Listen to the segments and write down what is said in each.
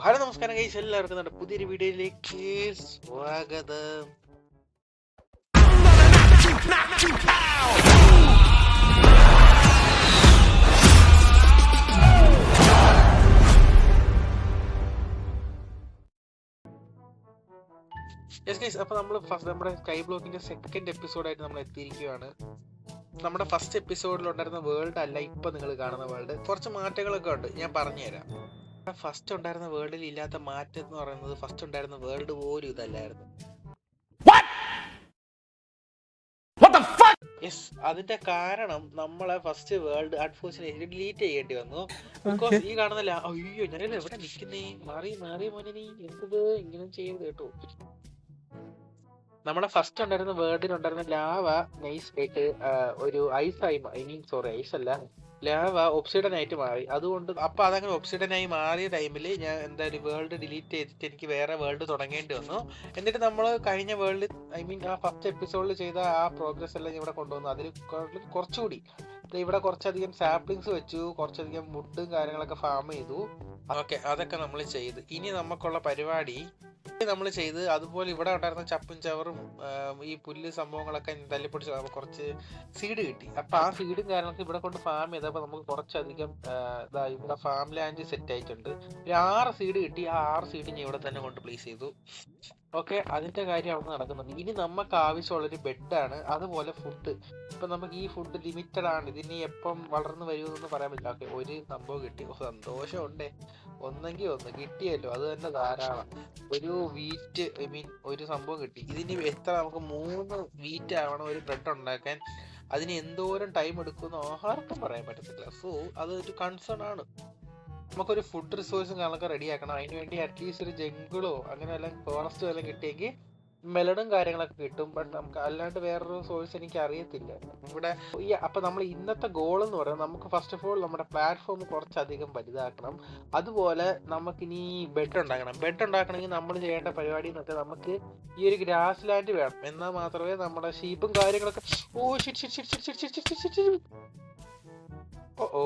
Hello നമസ്കാരം guys, എല്ലാവർക്കും നമ്മുടെ പുതിയൊരു വീഡിയോയിലേക്ക് സ്വാഗതം. യെസ് ഗൈസ്, അപ്പോൾ നമ്മുടെ സ്കൈ ബ്ലോക്കിന്റെ സെക്കൻഡ് എപ്പിസോഡായിട്ട് നമ്മൾ എത്തിയിരിക്കുകയാണ്. നമ്മുടെ ഫസ്റ്റ് എപ്പിസോഡിലുണ്ടായിരുന്ന വേൾഡ് അല്ല ഇപ്പൊ നിങ്ങൾ കാണുന്ന വേൾഡ്. കുറച്ച് മാറ്റങ്ങളൊക്കെ ഉണ്ട്, ഞാൻ പറഞ്ഞുതരാം. ഫസ്റ്റ് ഉണ്ടായിരുന്ന വേൾഡിൽ ഇല്ലാത്ത മാറ്റം എന്ന് പറയുന്നത് ഫസ്റ്റ് ഉണ്ടായിരുന്ന വേൾഡ് പോലും ഇതല്ലായിരുന്നു. യെസ്, അതിന്റെ കാരണം നമ്മളെ ഫസ്റ്റ് വേൾഡ് അൺഫോർച്ചുനേറ്റ്ലി ഡിലീറ്റ് ചെയ്യേണ്ടി വന്നു. ബിക്കോസ് ഈ കാണുന്ന അയ്യോ ഞാനല്ലേ എവിടെ നിൽക്കുന്നേ, മാറി മോനെ, നീ എന്തത് ഇങ്ങനെ ചെയ്യരുത് കേട്ടോ. നമ്മുടെ ഫസ്റ്റ് ഉണ്ടായിരുന്ന വേർഡിലുണ്ടായിരുന്ന ലാവ നൈസ് ആയിട്ട് ഒരു ഐസായി, ഐസ് അല്ല, ലാവ ഒബ്സിഡൻ ആയിട്ട് മാറി. അതുകൊണ്ട് അപ്പൊ അതങ്ങനെ ഒബ്സിഡൻ ആയി മാറിയ ടൈമിൽ ഞാൻ എന്തായാലും വേൾഡ് ഡിലീറ്റ് ചെയ്തിട്ട് എനിക്ക് വേറെ വേൾഡ് തുടങ്ങേണ്ടി വന്നു. എന്നിട്ട് നമ്മൾ കഴിഞ്ഞ വേൾഡ് ആ ഫസ്റ്റ് എപ്പിസോഡിൽ ചെയ്ത ആ പ്രോഗ്രസ് എല്ലാം ഇവിടെ കൊണ്ടുവന്നു. അതിൽ കുറച്ചുകൂടി ഇവിടെ കുറച്ചധികം സാപ്ലിങ്സ് വെച്ചു, കുറച്ചധികം വുഡും കാര്യങ്ങളൊക്കെ ഫാം ചെയ്തു. ഓക്കെ, അതൊക്കെ നമ്മൾ ചെയ്ത് ഇനി നമുക്കുള്ള പരിപാടി നമ്മൾ ചെയ്ത് അതുപോലെ ഇവിടെ ഉണ്ടായിരുന്ന ചപ്പും ചവറും ഈ പുല്ല് സംഭവങ്ങളൊക്കെ തല്ലിപ്പൊടിച്ച് കുറച്ച് സീഡ് കിട്ടി. അപ്പൊ ആ സീഡും കാര്യങ്ങളൊക്കെ ഇവിടെ കൊണ്ട് ഫാം ചെയ്തപ്പോ നമുക്ക് കുറച്ചധികം ഇവിടെ ഫാം ലാൻഡ് സെറ്റ് ആയിട്ടുണ്ട്. ഒരു 6 സീഡ് കിട്ടി. ആ 6 സീഡ് ഞാൻ ഇവിടെ തന്നെ കൊണ്ട് പ്ലേസ് ചെയ്തു. ഓക്കെ, അതിന്റെ കാര്യം അവിടെ നടക്കുന്നുണ്ട്. ഇനി നമുക്ക് ആവശ്യമുള്ളൊരു ബെഡാണ്, അതുപോലെ ഫുഡ്. ഇപ്പൊ നമുക്ക് ഈ ഫുഡ് ലിമിറ്റഡ് ആണ്, ഇതിനി എപ്പം വളർന്നു വരുമെന്ന് പറയാൻ പറ്റില്ല. ഓക്കെ, ഒരു സംഭവം കിട്ടി, സന്തോഷമുണ്ടേ. ഒന്നെങ്കിൽ ഒന്ന് കിട്ടിയല്ലോ, അത് തന്നെ ധാരാളം. ഒരു വീറ്റ് ഒരു സംഭവം കിട്ടി. ഇതിന് എത്ര നമുക്ക് 3 വീറ്റ് ആവണം ഒരു ബ്രെഡ് ഉണ്ടാക്കാൻ. അതിന് എന്തോരം ടൈം എടുക്കുമെന്ന് ആർക്കും പറയാൻ പറ്റത്തില്ല. സോ അത് ഒരു കൺസേൺ ആണ്. നമുക്കൊരു ഫുഡ് റിസോഴ്സും കാര്യങ്ങളൊക്കെ റെഡിയാക്കണം. അതിന് വേണ്ടി അറ്റ്ലീസ്റ്റ് ഒരു ജംഗിളോ അങ്ങനെ വല്ലതും ഫോറസ്റ്റോ എല്ലാം കിട്ടിയെങ്കിൽ മെലഡും കാര്യങ്ങളൊക്കെ കിട്ടും. ബട്ട് നമുക്ക് അല്ലാണ്ട് വേറൊരു സോഴ്സ് എനിക്ക് അറിയത്തില്ല ഇവിടെ. അപ്പൊ നമ്മൾ ഇന്നത്തെ ഗോൾ എന്ന് പറയുന്നത്, നമുക്ക് ഫസ്റ്റ് ഓഫ് ഓൾ നമ്മുടെ പ്ലാറ്റ്ഫോം കുറച്ചധികം വലുതാക്കണം. അതുപോലെ നമുക്കിനി ബെഡ് ഉണ്ടാക്കണം. ബെഡ് ഉണ്ടാക്കണമെങ്കിൽ നമ്മൾ ചെയ്യേണ്ട പരിപാടി എന്ന് വെച്ചാൽ നമുക്ക് ഈ ഒരു ഗ്രാസ് ലാൻഡ് വേണം. എന്നാൽ മാത്രമേ നമ്മുടെ ഷീപ്പും കാര്യങ്ങളൊക്കെ ഓ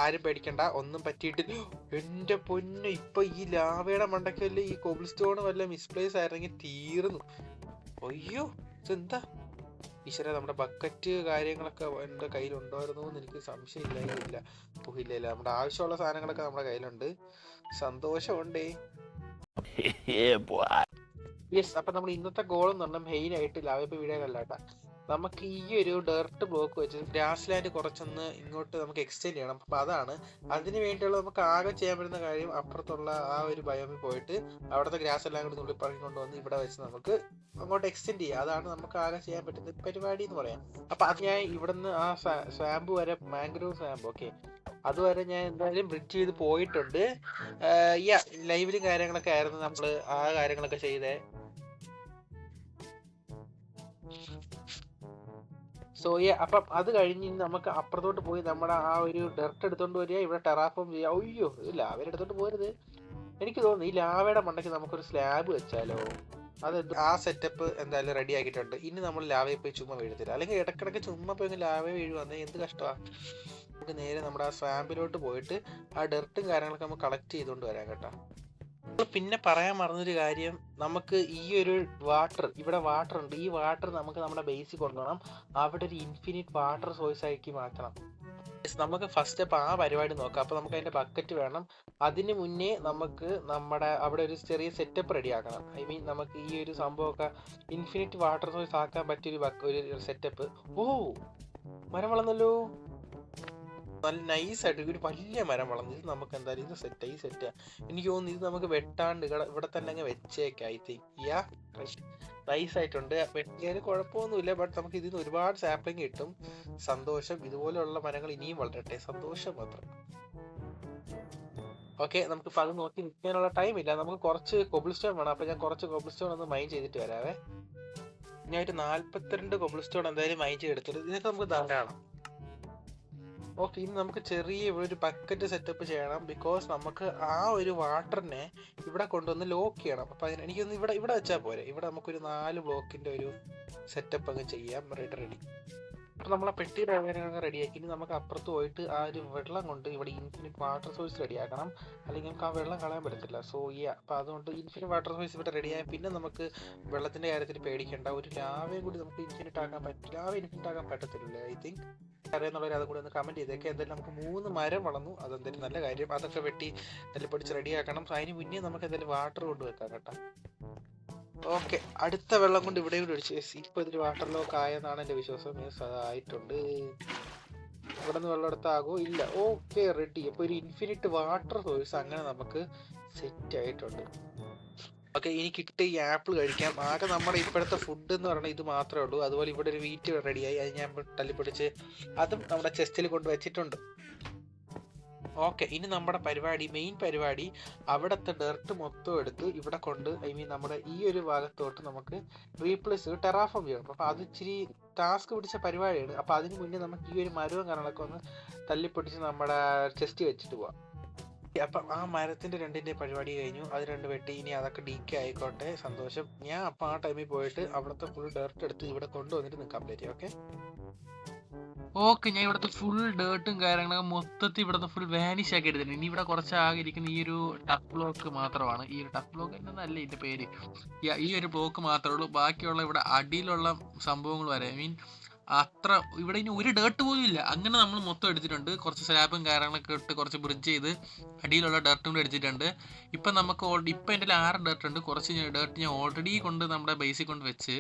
ആരും പേടിക്കണ്ട, ഒന്നും പറ്റിയിട്ടില്ല. എന്റെ പൊന്നു, ഇപ്പൊ ഈ ലാവയുടെ മണ്ടക്കല്ലേ ഈ കോബിൾ സ്റ്റോൺ വല്ല മിസ്പ്ലേസ് ആയിരുന്നെങ്കിൽ തീർന്നു. അയ്യോ ഇതെന്താ ഈശ്വര, നമ്മുടെ ബക്കറ്റ് കാര്യങ്ങളൊക്കെ എന്റെ കയ്യിലുണ്ടായിരുന്നു എന്ന് എനിക്ക് സംശയമില്ല. ഇല്ല, നമ്മുടെ ആവശ്യമുള്ള സാധനങ്ങളൊക്കെ നമ്മുടെ കയ്യിലുണ്ട്. സന്തോഷമുണ്ടേ. യെസ്, അപ്പൊ നമ്മൾ ഇന്നത്തെ ഗോൾ എന്ന് പറഞ്ഞാൽ മെയിൻ ആയിട്ട് ലാവപ്പ് വീടാനല്ലാട്ടാ, നമുക്ക് ഈ ഒരു ഡെർട്ട് ബ്ലോക്ക് വെച്ച് ഗ്രാസ് ലാൻഡ് കുറച്ചൊന്ന് ഇങ്ങോട്ട് നമുക്ക് എക്സ്റ്റെൻഡ് ചെയ്യണം. അപ്പൊ അതാണ് അതിന് വേണ്ടിയുള്ള നമുക്ക് ആകെ ചെയ്യാൻ പറ്റുന്ന കാര്യം, അപ്പുറത്തുള്ള ആ ഒരു ബയോമിൽ പോയിട്ട് അവിടുത്തെ ഗ്രാസ് എല്ലാം കൂടി നുള്ളിപ്പറങ്ങി കൊണ്ടുവന്ന് ഇവിടെ വെച്ച് നമുക്ക് അങ്ങോട്ട് എക്സ്റ്റെൻഡ് ചെയ്യുക. അതാണ് നമുക്ക് ആകെ ചെയ്യാൻ പറ്റുന്ന പരിപാടി എന്ന് പറയാം. അപ്പൊ അത് ഞാൻ ഇവിടുന്ന് ആ സ്വാമ്പ് വരെ, മാംഗ്രൂവ് സ്വാമ്പ്, ഓക്കെ, അതുവരെ ഞാൻ എന്തായാലും ബ്രിഡ്ജ് ചെയ്ത് പോയിട്ടുണ്ട്. ലൈവിലും കാര്യങ്ങളൊക്കെ ആയിരുന്നു നമ്മള് ആ കാര്യങ്ങളൊക്കെ ചെയ്തേ. സോ അപ്പം അത് കഴിഞ്ഞ് നമുക്ക് അപ്പുറത്തോട്ട് പോയി നമ്മുടെ ആ ഒരു ഡെർട്ട് എടുത്തോണ്ട് വരിക, ഇവിടെ ടെറാഫോം ചെയ്യുക. അയ്യോ, ലാവയുടെ എടുത്തോണ്ട് പോരുത്. എനിക്ക് തോന്നുന്നു ഈ ലാവയുടെ മണ്ടയ്ക്ക് നമുക്കൊരു സ്ലാബ് വെച്ചാലോ. അത് ആ സെറ്റപ്പ് എന്തായാലും റെഡി ആക്കിയിട്ടുണ്ട്. ഇനി നമ്മൾ ലാവയിൽ പോയി ചുമ്മാ വീഴത്തില്ല, അല്ലെങ്കിൽ ഇടക്കിടക്ക് ചുമ്മാ പോയി ലാവ വീഴുവന്നേ എന്ത് കഷ്ടമാണ്. നമുക്ക് നേരെ നമ്മുടെ ആ സ്വാമ്പിലോട്ട് പോയിട്ട് ആ ഡെർട്ടും കാര്യങ്ങളൊക്കെ നമുക്ക് കളക്ട് ചെയ്തുകൊണ്ട് വരാം കേട്ടോ. പിന്നെ പറയാൻ മറന്നൊരു കാര്യം, നമുക്ക് ഈ ഒരു ഇവിടെ വാട്ടർ ഉണ്ട്. ഈ വാട്ടർ നമുക്ക് നമ്മുടെ ബേസിൽ കൊണ്ടുപോകണം. അവിടെ ഒരു ഇൻഫിനിറ്റ് വാട്ടർ സോഴ്സ് ആക്കി മാറ്റണം. നമുക്ക് ഫസ്റ്റ് സ്റ്റെപ്പ് ആ പരിപാടി നോക്കാം. അപ്പൊ നമുക്ക് അതിന്റെ ബക്കറ്റ് വേണം. അതിന് മുന്നേ നമുക്ക് നമ്മുടെ അവിടെ ഒരു ചെറിയ സെറ്റപ്പ് റെഡി ആക്കണം. നമുക്ക് ഈ ഒരു സംഭവമൊക്കെ ഇൻഫിനിറ്റ് വാട്ടർ സോഴ്സ് ആക്കാൻ പറ്റിയൊരു സെറ്റപ്പ്. ഓ, മരം വളർന്നല്ലോ, നല്ല നൈസായിട്ട് ഒരു വലിയ മരം വളർന്നു. ഇത് നമുക്ക് എന്തായാലും ഇത് സെറ്റ്. എനിക്ക് തോന്നുന്നു ഇത് നമുക്ക് വെട്ടാണ്ട് ഇവിടെ തന്നെ അങ്ങ് വെച്ചേക്കാം. I think നൈസായിട്ടുണ്ട്. വെട്ടിയാലും കുഴപ്പമൊന്നുമില്ല. ബട്ട് നമുക്ക് ഇതിൽ നിന്ന് ഒരുപാട് സാപ്ലിങ് കിട്ടും. സന്തോഷം. ഇതുപോലെയുള്ള മരങ്ങൾ ഇനിയും വളരട്ടെ, സന്തോഷം മാത്രം. ഓക്കെ, നമുക്കിപ്പോൾ അത് നോക്കി നിൽക്കാനുള്ള ടൈം ഇല്ല. നമുക്ക് കുറച്ച് കോബിൾ സ്റ്റോൺ വേണം. അപ്പൊ ഞാൻ കുറച്ച് കോബിൾ സ്റ്റോൺ ഒന്ന് മൈൻ ചെയ്തിട്ട് വരാവേ. ഞാൻ ഒരു 42 കോബിൾ സ്റ്റോൺ എന്തായാലും മൈൻ ചെയ്തെടുത്തിട്ട് ഇതിനൊക്കെ നമുക്ക് ധാരാളം. ഓക്കെ, ഇനി നമുക്ക് ചെറിയ ഇവിടെ ഒരു ബക്കറ്റ് സെറ്റപ്പ് ചെയ്യണം. ബിക്കോസ് നമുക്ക് ആ ഒരു വാട്ടറിനെ ഇവിടെ കൊണ്ടുവന്ന് ലോക്ക് ചെയ്യണം. അപ്പം എനിക്കൊന്ന് ഇവിടെ ഇവിടെ വെച്ചാൽ പോരെ. ഇവിടെ നമുക്കൊരു 4 ബ്ലോക്കിൻ്റെ ഒരു സെറ്റപ്പ് അങ്ങ് ചെയ്യാം. റെഡി. അപ്പം നമ്മളെ പെട്ടിയുടെ അങ്ങനെയൊക്കെ റെഡിയാക്കി. ഇനി നമുക്ക് അപ്പുറത്ത് പോയിട്ട് ആ ഒരു വെള്ളം കൊണ്ട് ഇവിടെ ഇൻഫിനിറ്റ് വാട്ടർ സോഴ്സ് റെഡിയാക്കണം. അല്ലെങ്കിൽ നമുക്ക് ആ വെള്ളം കളയാൻ പറ്റത്തില്ല. സോ അപ്പം അതുകൊണ്ട് ഇൻഫിനിറ്റ് വാട്ടർ സോഴ്സ് ഇവിടെ റെഡിയായ പിന്നെ നമുക്ക് വെള്ളത്തിൻ്റെ കാര്യത്തിൽ പേടിക്കേണ്ട. ഒരു ലാവയും കൂടി നമുക്ക് ഇൻഫിനിറ്റ് ആക്കാൻ പറ്റും. ലാവ ഇൻഫിനിറ്റ് ആക്കാൻ പറ്റത്തില്ല ഐ തിങ്ക്. അറിയാന്നുള്ളവർ അതും കൂടി ഒന്ന് കമൻറ്റ് ചെയ്തേക്കെ. എന്തായാലും നമുക്ക് 3 മരം വളർന്നു, അതെന്തായാലും നല്ല കാര്യം. അതൊക്കെ വെട്ടി എന്തായാലും പൊടിച്ച് റെഡിയാക്കണം. അതിന് മുന്നേ നമുക്ക് എന്തായാലും വാട്ടർ കൊണ്ടുവെക്കാം കേട്ടോ. ഓക്കെ, അടുത്ത വെള്ളം കൊണ്ട് ഇവിടെ കൂടി ഒഴിച്ച്. ഇപ്പോൾ ഇതൊരു വാട്ടർ ലോക്ക് ആയെന്നാണ് എൻ്റെ വിശ്വാസം. മീൻസ് അതായിട്ടുണ്ട്. ഇവിടെ നിന്ന് വെള്ളം എടുത്താകോ ഇല്ല. Okay, ready. അപ്പോൾ ഒരു ഇൻഫിനിറ്റ് വാട്ടർ സോഴ്സ് അങ്ങനെ നമുക്ക് സെറ്റ് ആയിട്ടുണ്ട്. ഓക്കെ, ഇനി കിട്ടി ഈ ആപ്പിൾ കഴിക്കാം. ആകെ നമ്മുടെ ഇപ്പോഴത്തെ ഫുഡ് എന്ന് പറഞ്ഞാൽ ഇത് മാത്രമേ ഉള്ളൂ. അതുപോലെ ഇവിടെ ഒരു വീറ്റ് റെഡിയായി, അത് ഞാൻ തല്ലിപ്പൊടിച്ച് അതും നമ്മുടെ ചെസ്റ്റിൽ കൊണ്ട് വെച്ചിട്ടുണ്ട്. ഓക്കെ, ഇനി നമ്മുടെ മെയിൻ പരിപാടി അവിടുത്തെ ഡെർട്ട് മൊത്തം എടുത്ത് ഇവിടെ കൊണ്ട് നമ്മുടെ ഈ ഒരു ഭാഗത്തോട്ട് നമുക്ക് റീപ്ലേസ് ടെറാഫോം ചെയ്യണം. അപ്പോൾ അത് ഇച്ചിരി ടാസ്ക് പിടിച്ച പരിപാടിയാണ്. അപ്പോൾ അതിന് മുന്നേ നമുക്ക് ഈ ഒരു മരവും കാര്യങ്ങളൊക്കെ ഒന്ന് തല്ലിപ്പൊടിച്ച് നമ്മുടെ ചെസ്റ്റ് വെച്ചിട്ട് പോവാം. അപ്പം ആ മരത്തിൻ്റെ 2ൻ്റെ പരിപാടി കഴിഞ്ഞു. അത് 2 വെട്ടി. ഇനി അതൊക്കെ ഡീക്കെ ആയിക്കോട്ടെ, സന്തോഷം. ഞാൻ അപ്പം ആ ടൈമിൽ പോയിട്ട് അവിടുത്തെ ഫുൾ ഡെർട്ട് എടുത്ത് ഇവിടെ കൊണ്ടുവന്നിട്ട് നിൽക്കാൻ പറ്റും. ഓക്കെ, ഞാൻ ഇവിടുത്തെ ഫുൾ ഡേർട്ടും കാര്യങ്ങളൊക്കെ മൊത്തത്തിൽ ഇവിടുത്തെ ഫുൾ വാനിഷ് ആക്കി എടുത്തിട്ടുണ്ട്. ഇനി ഇവിടെ കുറച്ച് ആകെ ഇരിക്കുന്ന ഈ ഒരു ടഫ് ബ്ലോക്ക് മാത്രമാണ്. ഈ ഒരു ടഫ് ബ്ലോക്ക് എന്നല്ല ഇതിൻ്റെ പേര്. ഈ ഒരു ബ്ലോക്ക് മാത്രമേ ഉള്ളൂ. ബാക്കിയുള്ള ഇവിടെ അടിയിലുള്ള സംഭവങ്ങൾ വരെ അത്ര ഇവിടെ ഇനി ഒരു ഡേർട്ട് പോലും ഇല്ല. അങ്ങനെ നമ്മൾ മൊത്തം എടുത്തിട്ടുണ്ട്. കുറച്ച് സ്ലാബും കാര്യങ്ങളൊക്കെ ഇട്ട് കുറച്ച് ബ്രിഡ്ജ് ചെയ്ത് അടിയിലുള്ള ഡേർട്ടും കൂടെ എടുത്തിട്ടുണ്ട്. ഇപ്പം നമുക്ക് ഇപ്പം എൻ്റെ 6 ഡേർട്ട് ഉണ്ട്. കുറച്ച് ഡേർട്ട് ഞാൻ ഓൾറെഡി കൊണ്ട് നമ്മുടെ ബേസിൽ കൊണ്ട് വെച്ച്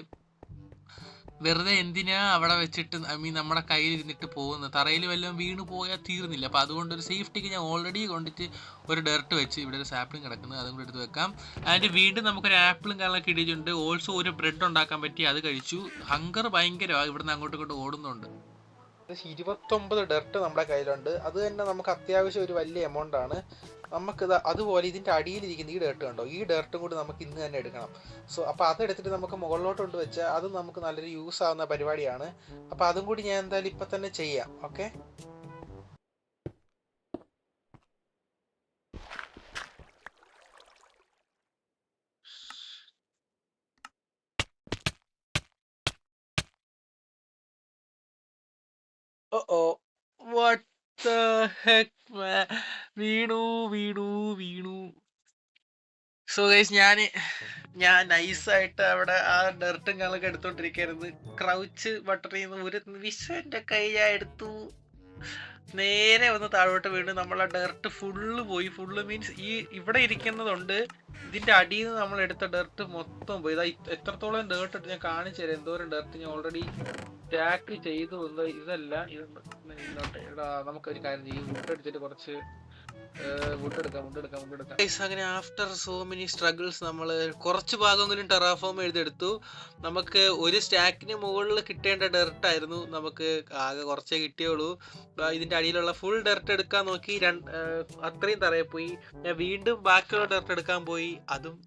വെറുതെ എന്തിനാ അവിടെ വെച്ചിട്ട് നമ്മുടെ കയ്യിൽ ഇരുന്നിട്ട് പോകുന്നത്. തറയിൽ വല്ലതും വീണ് പോയാൽ തീർന്നില്ല. അപ്പോൾ അതുകൊണ്ട് ഒരു സേഫ്റ്റിക്ക് ഞാൻ ഓൾറെഡി കൊണ്ടിട്ട് ഒരു ഡെർട്ട് വെച്ച് ഇവിടെ ഒരു സാപ്പിളും കിടക്കുന്നത്, അതും കൂടെ എടുത്ത് വെക്കാം. അതിൻ്റെ വീണ്ടും നമുക്കൊരു ആപ്പിളും കാര്യങ്ങളൊക്കെ ഇടിച്ചിട്ടുണ്ട്. ഓൾസോ ഒരു ബ്രെഡ് ഉണ്ടാക്കാൻ പറ്റി, അത് കഴിച്ചു. ഹങ്കർ ഭയങ്കരമാണ്, ഇവിടുന്ന് അങ്ങോട്ടും ഇങ്ങോട്ട് ഓടുന്നുണ്ട്. 29 ഡെർട്ട് നമ്മുടെ കയ്യിലുണ്ട്. അത് തന്നെ നമുക്ക് അത്യാവശ്യം ഒരു വലിയ എമൗണ്ട് ആണ്. നമുക്കിത് അതുപോലെ ഇതിൻ്റെ അടിയിലിരിക്കുന്ന ഈ ഡേർട്ട് കണ്ടോ, ഈ ഡേർട്ടും കൂടി നമുക്ക് ഇന്ന് തന്നെ എടുക്കണം. സോ അപ്പോൾ അതെടുത്തിട്ട് നമുക്ക് മുകളിലോട്ട് കൊണ്ട് വെച്ചാൽ അതും നമുക്ക് നല്ലൊരു യൂസ് ആവുന്ന പരിപാടിയാണ്. അപ്പോൾ അതും കൂടി ഞാൻ എന്തായാലും ഇപ്പം തന്നെ ചെയ്യാം. Okay, what the heck man, വീണു. സോ ഗൈസ്, ഞാൻ നൈസായിട്ട് അവിടെ ആ ഡെർട്ടും കാര്യങ്ങളൊക്കെ എടുത്തോണ്ടിരിക്കരുത്. ക്രൗച്ച് ബട്ടർ ചെയ്യുന്ന ഒരു വിഷം എൻ്റെ കൈ ഞാൻ എടുത്തു. നേരെ ഒന്ന് താഴോട്ട് വീണ് നമ്മളെ ഡെർട്ട് ഫുള്ള് പോയി. ഫുള്ള് മീൻസ് ഈ ഇവിടെ ഇരിക്കുന്നതുണ്ട്, ഇതിൻ്റെ അടിയിൽ നിന്ന് നമ്മൾ എടുത്ത ഡെർട്ട് മൊത്തം പോയി. ഇതാ എത്രത്തോളം ഡേർട്ട് എടുത്ത് ഞാൻ കാണിച്ചു തരാം. എന്തോരം ഡെർട്ട് ഞാൻ ഓൾറെഡി ടാക്ക് ചെയ്തു. ഇതല്ല നമുക്കൊരു കാര്യം ചെയ്യും, വുഡ് എടുത്തിട്ട് കുറച്ച് വുഡ് എടുക്കാം. അങ്ങനെ ആഫ്റ്റർ സോ മെനി സ്ട്രഗിൾസ് നമ്മൾ കുറച്ച് ഭാഗമെങ്കിലും ടെറാഫോം എഴുതെടുത്തു. നമുക്ക് ഒരു സ്റ്റാക്കിന് മുകളിൽ കിട്ടേണ്ട ഡെർട്ടായിരുന്നു, നമുക്ക് ആകെ കുറച്ചേ കിട്ടിയുള്ളൂ. ഇതിൻ്റെ അടിയിലുള്ള ഫുൾ ഡെർട്ട് എടുക്കാൻ നോക്കി, അത്രയും തറയിൽ പോയി. ഞാൻ വീണ്ടും ബാക്കിയുള്ള ഡെർട്ട് എടുക്കാൻ പോയി, അതും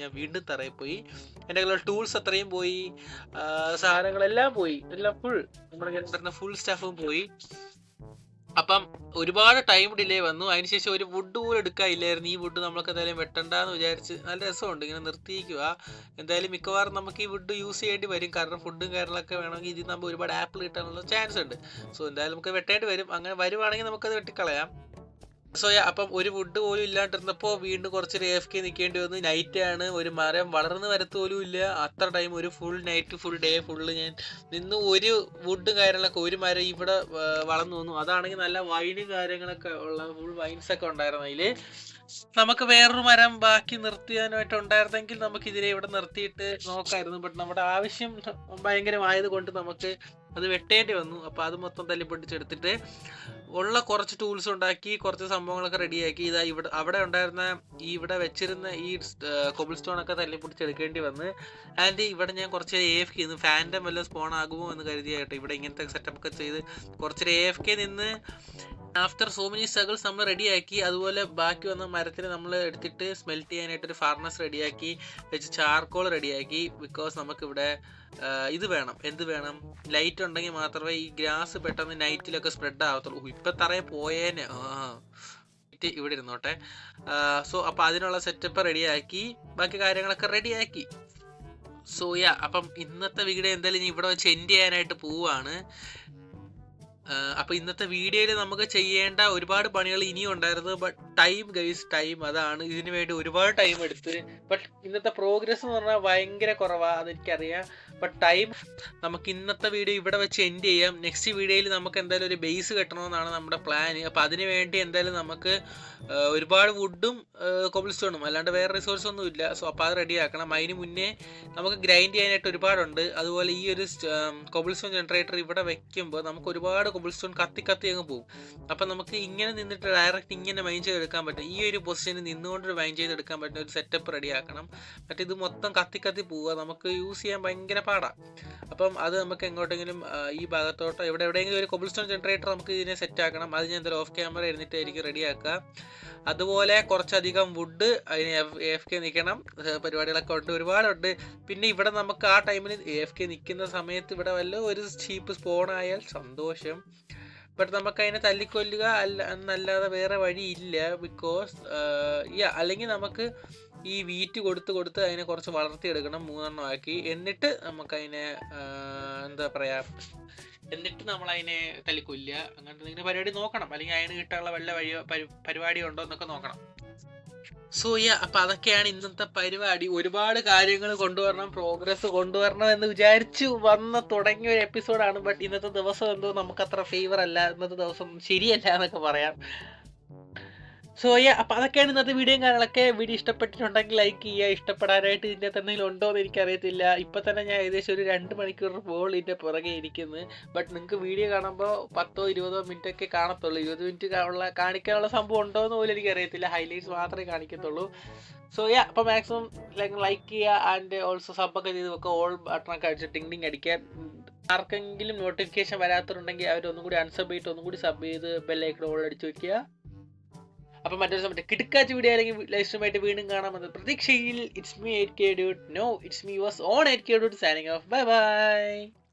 ഞാൻ വീണ്ടും തറയിൽ പോയി. എൻ്റെ കയ്യിലുള്ള ടൂൾസ് അത്രയും പോയി, സാധനങ്ങളെല്ലാം പോയി, എല്ലാം ഫുൾ നമ്മുടെ ഫുൾ സ്റ്റാഫും പോയി. അപ്പം ഒരുപാട് ടൈം ഡിലേ വന്നു. അതിനുശേഷം ഒരു വുഡ് പോലും എടുക്കാനില്ലായിരുന്നു. ഈ വുഡ് നമ്മൾക്ക് എന്തായാലും വെട്ടണ്ടെന്ന് വിചാരിച്ച്, നല്ല രസമുണ്ട് ഇങ്ങനെ നിർത്തിയിരിക്കുക. എന്തായാലും മിക്കവാറും നമുക്ക് ഈ വുഡ് യൂസ് ചെയ്യേണ്ടി വരും, കാരണം ഫുഡും കാര്യങ്ങളൊക്കെ വേണമെങ്കിൽ ഇതിൽ നമുക്ക് ഒരുപാട് ആപ്പിൾ കിട്ടാനുള്ള ചാൻസ് ഉണ്ട്. സോ എന്തായാലും നമുക്ക് വെട്ടേണ്ടി വരും. അങ്ങനെ വരുവാണെങ്കിൽ നമുക്കത് വെട്ടിക്കളയാം. സോ അപ്പം ഒരു വുഡ് പോലും ഇല്ലാണ്ടിരുന്നപ്പോൾ വീണ്ടും കുറച്ച് AFK നിൽക്കേണ്ടി വന്നു. നൈറ്റ് ആണ്, ഒരു മരം വളർന്ന് വരത്ത് പോലും ഇല്ല. അത്ര ടൈം ഒരു full night full day full ഞാൻ നിന്ന് ഒരു വുഡും കാര്യങ്ങളൊക്കെ, ഒരു മരം ഇവിടെ വളർന്നു വന്നു. അതാണെങ്കിൽ നല്ല വൈനും കാര്യങ്ങളൊക്കെ ഉള്ള ഫുൾ വൈൻസൊക്കെ ഉണ്ടായിരുന്നു. അതിൽ നമുക്ക് വേറൊരു മരം ബാക്കി നിർത്തിയാനായിട്ട് ഉണ്ടായിരുന്നെങ്കിൽ നമുക്ക് ഇതിനെ ഇവിടെ നിർത്തിയിട്ട് നോക്കായിരുന്നു. ബട്ട് നമ്മുടെ ആവശ്യം ഭയങ്കരമായത് കൊണ്ട് നമുക്ക് അത് വെട്ടേണ്ടി വന്നു. അപ്പോൾ അത് മൊത്തം തല്ലിപ്പൊട്ടിച്ചെടുത്തിട്ട് ഉള്ള കുറച്ച് ടൂൾസ് ഉണ്ടാക്കി, കുറച്ച് സംഭവങ്ങളൊക്കെ റെഡിയാക്കി. ഇതാ അവിടെ ഉണ്ടായിരുന്ന ഇവിടെ വെച്ചിരുന്ന ഈ കൊബിൾ സ്റ്റോണൊക്കെ തല്ലിപ്പൊട്ടിച്ചെടുക്കേണ്ടി വന്ന്. ആൻഡ് ഇവിടെ ഞാൻ കുറച്ച് AFK നിന്ന് ഫാൻറ്റം വല്ല സ്പോൺ ആകുമോ എന്ന് കരുതിയായിട്ട് ഇവിടെ ഇങ്ങനത്തെ സെറ്റപ്പ് ഒക്കെ ചെയ്ത് കുറച്ച് AFK നിന്ന് ആഫ്റ്റർ സോ മെനി സ്ട്രഗിൾസ് നമ്മൾ റെഡിയാക്കി. അതുപോലെ ബാക്കി വന്ന മരത്തിന് നമ്മൾ എടുത്തിട്ട് സ്മെൽറ്റ് ചെയ്യാനായിട്ട് ഒരു ഫർണസ് റെഡിയാക്കി വെച്ച് ചാർക്കോൾ റെഡിയാക്കി. ബിക്കോസ് നമുക്കിവിടെ ഇത് വേണം, എന്ത് വേണം, ലൈറ്റ് ഉണ്ടെങ്കിൽ മാത്രമേ ഈ ഗ്രാസ് പെട്ടെന്ന് നൈറ്റിലൊക്കെ സ്പ്രെഡ് ആവത്തുള്ളൂ. ഇപ്പം തറയെ പോയേനെ. ഇവിടെ ഇരുന്നോട്ടെ. സോ അപ്പം അതിനുള്ള സെറ്റപ്പ് റെഡിയാക്കി, ബാക്കി കാര്യങ്ങളൊക്കെ റെഡിയാക്കി. സോ അപ്പം ഇന്നത്തെ വീഡിയോ എന്തായാലും ഇനി ഇവിടെ വെച്ച് എൻഡ് ചെയ്യാനായിട്ട് പോവുകയാണ്. അപ്പോൾ ഇന്നത്തെ വീഡിയോയിൽ നമുക്ക് ചെയ്യേണ്ട ഒരുപാട് പണികൾ ഇനിയും ഉണ്ടായിരുന്നു. ബട്ട് ടൈം അതാണ്. ഇതിനു വേണ്ടി ഒരുപാട് ടൈം എടുത്ത്. ബട്ട് ഇന്നത്തെ പ്രോഗ്രസ് എന്ന് പറഞ്ഞാൽ ഭയങ്കര കുറവാണ്, അതെനിക്കറിയാം. ബട്ട് നമുക്ക് ഇന്നത്തെ വീഡിയോ ഇവിടെ വെച്ച് എൻഡ് ചെയ്യാം. നെക്സ്റ്റ് വീഡിയോയിൽ നമുക്ക് എന്തായാലും ഒരു ബേസ് കെട്ടണമെന്നാണ് നമ്മുടെ പ്ലാൻ. അപ്പോൾ അതിന് വേണ്ടി എന്തായാലും നമുക്ക് ഒരുപാട് വുഡും കോബിൾ സ്റ്റോണും, അല്ലാണ്ട് വേറെ റിസോഴ്സ് ഒന്നും ഇല്ല. സോ അപ്പോൾ അത് റെഡിയാക്കണം. അതിന് മുന്നേ നമുക്ക് ഗ്രൈൻഡ് ചെയ്യാനായിട്ട് ഒരുപാടുണ്ട്. അതുപോലെ ഈ ഒരു കോബിൾ സ്റ്റോൺ ജനറേറ്റർ ഇവിടെ വെക്കുമ്പോൾ നമുക്ക് ഒരുപാട് കോബിൾ സ്റ്റോൺ കത്തി അങ്ങ് പോകും. അപ്പം നമുക്ക് ഇങ്ങനെ നിന്നിട്ട് ഡയറക്റ്റ് ഇങ്ങനെ മൈൻ ചെയ്തെടുക്കാൻ പറ്റും. ഈ ഒരു പൊസിഷനിൽ നിന്നുകൊണ്ട് മൈൻ ചെയ്തെടുക്കാൻ പറ്റുന്ന ഒരു സെറ്റപ്പ് റെഡിയാക്കണം. മറ്റേത് മൊത്തം കത്തി പോവുക, നമുക്ക് യൂസ് ചെയ്യാൻ ഭയങ്കര പാടാണ്. അപ്പം അത് നമുക്ക് എങ്ങോട്ടെങ്കിലും ഈ ഭാഗത്തോട്ടോ എവിടെയെങ്കിലും ഒരു കോബിൾ സ്റ്റോൺ ജനറേറ്റർ നമുക്ക് ഇതിനെ സെറ്റ് ആക്കണം. അത് ഞാൻ എന്തായാലും ഓഫ് ക്യാമറ ഇരുന്നിട്ടായിരിക്കും റെഡിയാക്കുക. അതുപോലെ കുറച്ചധികം വുഡ്, അതിന് AFK നിൽക്കണം, പരിപാടികളൊക്കെ ഉണ്ട്, ഒരുപാടുണ്ട്. പിന്നെ ഇവിടെ നമുക്ക് ആ ടൈമിൽ AFK നിൽക്കുന്ന സമയത്ത് ഇവിടെ വല്ല ഒരു ചീപ്പ് സ്പോണായാൽ സന്തോഷം. ബട്ട് നമുക്ക് അതിനെ തല്ലിക്കൊല്ലുക എന്നല്ലാതെ വേറെ വഴിയില്ല. ബിക്കോസ് അല്ലെങ്കിൽ നമുക്ക് ഈ വീറ്റ് കൊടുത്ത് അതിനെ കുറച്ച് വളർത്തിയെടുക്കണം, 3 ആക്കി. എന്നിട്ട് നമുക്കതിനെ എന്താ പറയുക, എന്നിട്ട് നമ്മളതിനെ തല്ലിക്കൊല്ലുക. അങ്ങനത്തെ എന്തെങ്കിലും പരിപാടി നോക്കണം. അല്ലെങ്കിൽ അതിന് കിട്ടാനുള്ള വല്ല പരിപാടി ഉണ്ടോ എന്നൊക്കെ നോക്കണം. സോ അപ്പം അതൊക്കെയാണ് ഇന്നത്തെ പരിപാടി. ഒരുപാട് കാര്യങ്ങൾ കൊണ്ടുവരണം, പ്രോഗ്രസ് കൊണ്ടുവരണം എന്ന് വിചാരിച്ചു തുടങ്ങിയ ഒരു എപ്പിസോഡാണ്. ബട്ട് ഇന്നത്തെ ദിവസം എന്തോ നമുക്കത്ര ഫേവർ അല്ല, ഇന്നത്തെ ദിവസം ശരിയല്ല എന്നൊക്കെ പറയാം. സോ അപ്പം അതൊക്കെയാണ് ഇന്നത്തെ വീഡിയോയും കാര്യങ്ങളൊക്കെ. വീഡിയോ ഇഷ്ടപ്പെട്ടിട്ടുണ്ടെങ്കിൽ ലൈക്ക് ചെയ്യുക. ഇഷ്ടപ്പെടാനായിട്ട് ഇതിൻ്റെ എന്തെങ്കിലും ഉണ്ടോ എന്ന് എനിക്കറിയത്തില്ല. ഇപ്പം തന്നെ ഞാൻ ഏകദേശം ഒരു 2 മണിക്കൂർ പോൾ ഇതിൻ്റെ പുറകെ ഇരിക്കുന്നത്. ബട്ട് നിങ്ങൾക്ക് വീഡിയോ കാണുമ്പോൾ 10-20 മിനിറ്റ് ഒക്കെ കാണത്തുള്ളൂ. 20 മിനിറ്റ് കാണിക്കാനുള്ള സംഭവം ഉണ്ടോ എന്ന് പോലും എനിക്കറിയത്തില്ല. ഹൈലൈറ്റ്സ് മാത്രമേ കാണിക്കത്തുള്ളൂ. സോ അപ്പോൾ മാക്സിമം ലൈക്ക് ചെയ്യുക. ആൻഡ് ഓൾസോ സബ്ബൊക്കെ ചെയ്ത് വെക്കുക. ഓൾ ബട്ടണൊക്കെ അടിച്ച് ടിങ് അടിക്കാൻ. ആർക്കെങ്കിലും നോട്ടിഫിക്കേഷൻ വരാത്തതുണ്ടെങ്കിൽ അവരൊന്നും കൂടി അൺസബ് ചെയ്തിട്ട് ഒന്നും കൂടി സബ് ചെയ്ത് ബെല്ലൈക്കൺ ഓൾ അടിച്ച് വെക്കുക. അപ്പം മറ്റൊരു സമയത്ത് കിടക്കാച്ച വീഡിയോ അല്ലെങ്കിൽ ലൈവ് വീണ്ടും കാണാമെന്ന് പ്രതീക്ഷയിൽ. It's me 8K Dude. No, it's me, was on 8K Dude, signing off. Bye bye.